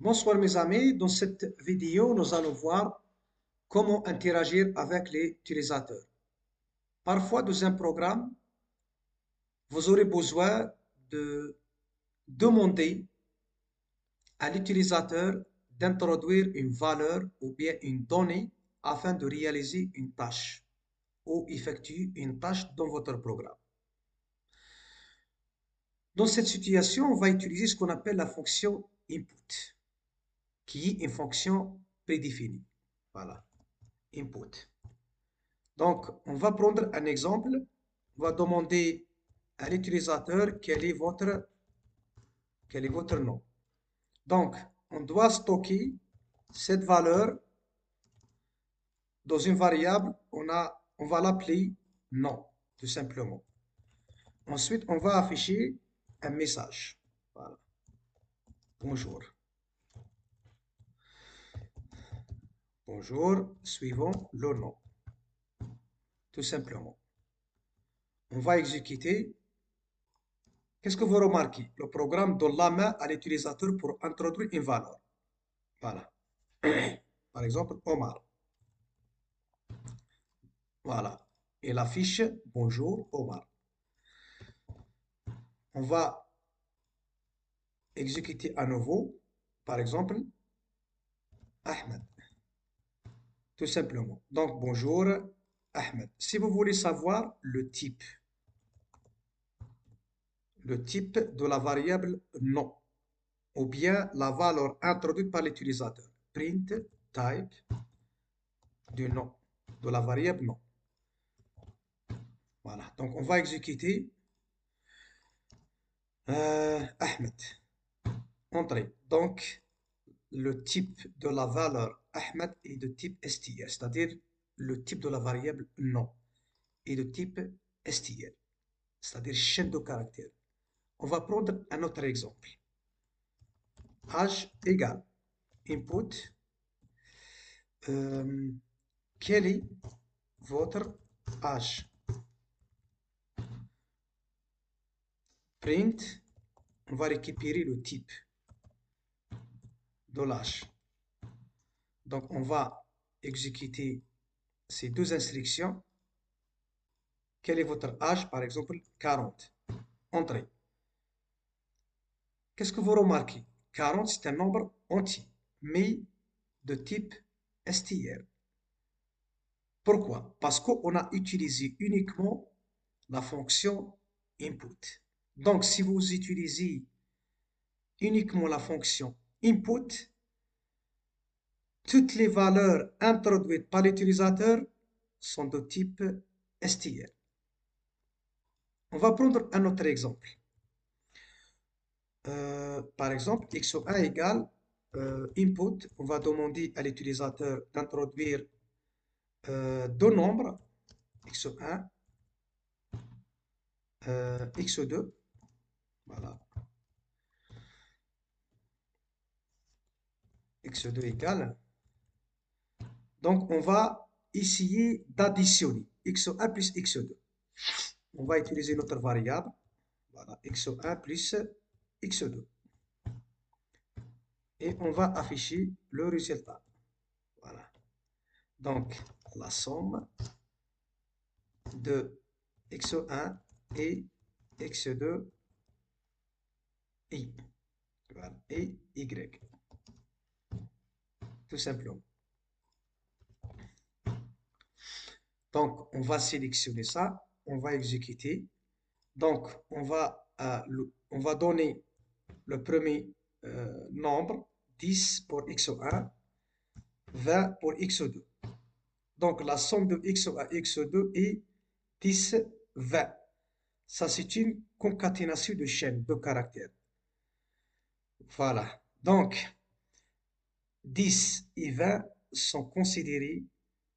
Bonsoir mes amis, dans cette vidéo, nous allons voir comment interagir avec les utilisateurs. Parfois, dans un programme, vous aurez besoin de demander à l'utilisateur d'introduire une valeur ou bien une donnée afin de réaliser une tâche ou effectuer une tâche dans votre programme. Dans cette situation, on va utiliser ce qu'on appelle la fonction input, qui est une fonction prédéfinie. Voilà, input. Donc, on va prendre un exemple. On va demander à l'utilisateur quel est votre nom. Donc, on doit stocker cette valeur dans une variable. On va l'appeler nom, tout simplement. Ensuite, on va afficher un message. Voilà. Bonjour. Bonjour, suivant le nom. Tout simplement. On va exécuter. Qu'est-ce que vous remarquez? Le programme donne la main à l'utilisateur pour introduire une valeur. Voilà. Par exemple, Omar. Voilà. Il affiche bonjour Omar. On va exécuter à nouveau. Par exemple, Ahmed. Tout simplement. Donc, bonjour Ahmed. Si vous voulez savoir le type de la variable nom, ou bien la valeur introduite par l'utilisateur, print type du nom, de la variable nom. Voilà. Donc, on va exécuter Ahmed. Entrée. Donc, le type de la valeur Ahmed est de type str, c'est-à-dire le type de la variable nom est de type str, c'est-à-dire chaîne de caractères. On va prendre un autre exemple. Âge égale input. Quel est votre âge? Print. On va récupérer le type de l'âge. Donc, on va exécuter ces deux instructions. Quel est votre âge? Par exemple, 40. Entrée. Qu'est-ce que vous remarquez? 40, c'est un nombre entier, mais de type str. Pourquoi? Parce qu'on a utilisé uniquement la fonction input. Donc, si vous utilisez uniquement la fonction input, toutes les valeurs introduites par l'utilisateur sont de type str. On va prendre un autre exemple. Par exemple, x1 égale input. On va demander à l'utilisateur d'introduire deux nombres, x1, x2. Voilà. x2 égale. Donc, on va essayer d'additionner x1 plus x2. On va utiliser notre variable. Voilà, x1 plus x2. Et on va afficher le résultat. Voilà. Donc, la somme de x1 et x2 i. Voilà, et y. Tout simplement. Donc, on va sélectionner ça. On va exécuter. Donc, on va donner le premier nombre, 10 pour x1, 20 pour x2. Donc, la somme de x1 et x2 est 10, 20. Ça, c'est une concaténation de chaînes de caractères. Voilà. Donc, 10 et 20 sont considérés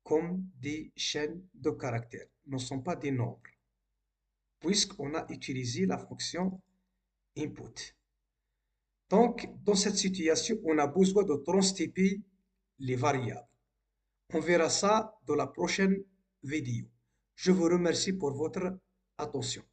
comme des chaînes de caractères, ne sont pas des nombres, puisqu'on a utilisé la fonction input. Donc, dans cette situation, on a besoin de transtyper les variables. On verra ça dans la prochaine vidéo. Je vous remercie pour votre attention.